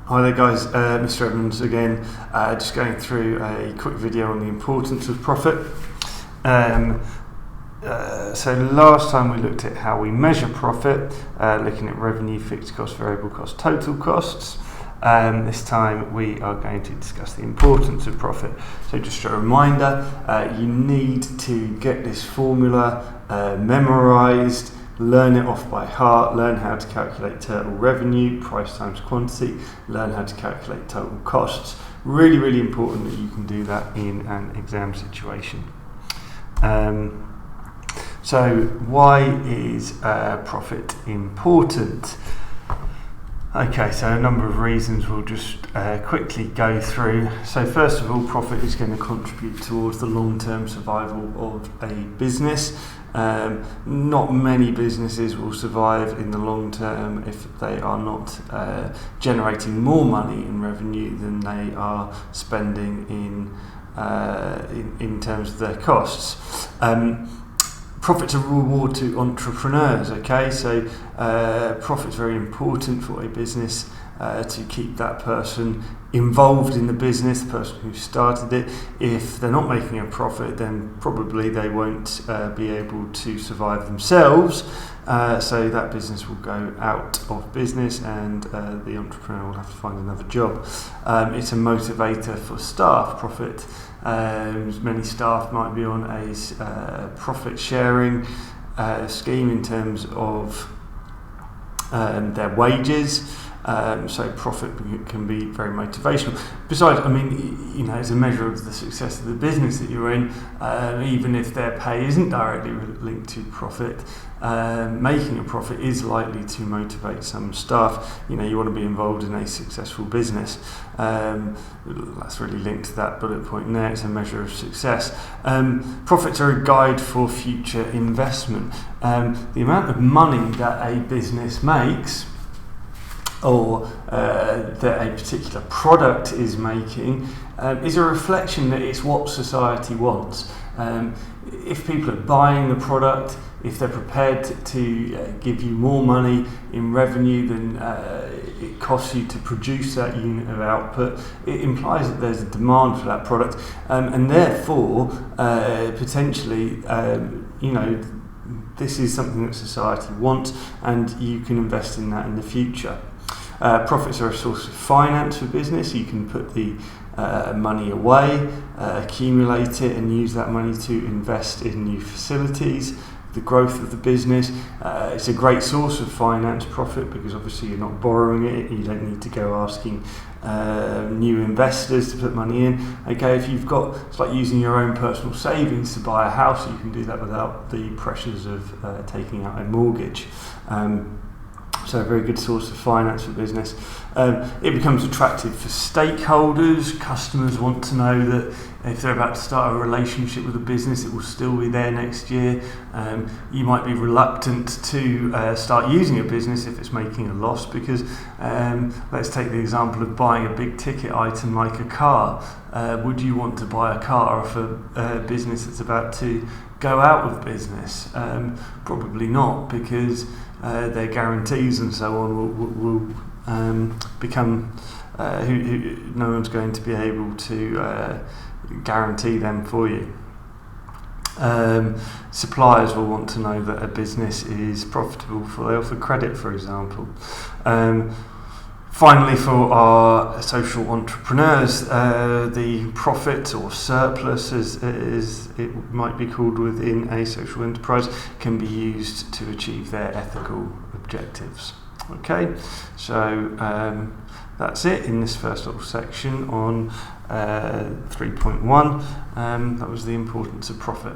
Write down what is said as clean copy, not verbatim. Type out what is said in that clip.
Hi there guys, Mr. Evans again, just going through a quick video on the importance of profit. So last time we looked at how we measure profit, looking at revenue, fixed costs, variable costs, total costs. This time we are going to discuss the importance of profit. So just a reminder, you need to get this formula memorised, learn it off by heart, learn how to calculate total revenue, price times quantity, learn how to calculate total costs. Really, really important that you can do that in an exam situation. So why is profit important? Okay, so a number of reasons we'll just quickly go through. So first of all, profit is going to contribute towards the long-term survival of a business. Not many businesses will survive in the long term if they are not generating more money in revenue than they are spending in terms of their costs. Profit's a reward to entrepreneurs, okay? So profit's very important for a business to keep that person involved in the business, the person who started it. If they're not making a profit, then probably they won't be able to survive themselves. So that business will go out of business and the entrepreneur will have to find another job. It's a motivator for staff. Profit. Many staff might be on a profit sharing scheme in terms of their wages. So profit can be very motivational. Besides, I mean, it's a measure of the success of the business that you're in. Even if their pay isn't directly linked to profit, making a profit is likely to motivate some staff. You want to be involved in a successful business. That's really linked to that bullet point there. It's a measure of success. Profits are a guide for future investment. The amount of money that a business makes, or that a particular product is making, is a reflection that it's what society wants. If people are buying the product, if they're prepared to give you more money in revenue than it costs you to produce that unit of output, it implies that there's a demand for that product, and therefore potentially this is something that society wants, and you can invest in that in the future. Profits are a source of finance for business. You can put the money away, accumulate it, and use that money to invest in new facilities, the growth of the business. It's a great source of finance, profit, because obviously you're not borrowing it. You don't need to go asking new investors to put money in. Okay, if you've got, it's like using your own personal savings to buy a house. You can do that without the pressures of taking out a mortgage. So a very good source of finance for business. It becomes attractive for stakeholders. Customers want to know that if they're about to start a relationship with a business, it will still be there next year. You might be reluctant to start using a business if it's making a loss, because let's take the example of buying a big ticket item like a car. Would you want to buy a car off a business that's about to go out of business? Probably not, because their guarantees and so on will become no one's going to be able to guarantee them for you. Suppliers will want to know that a business is profitable before they offer credit, for example. Finally, for our social entrepreneurs, the profit or surplus, as it might be called within a social enterprise, can be used to achieve their ethical objectives. Okay, so that's it in this first little section on 3.1. That was the importance of profit.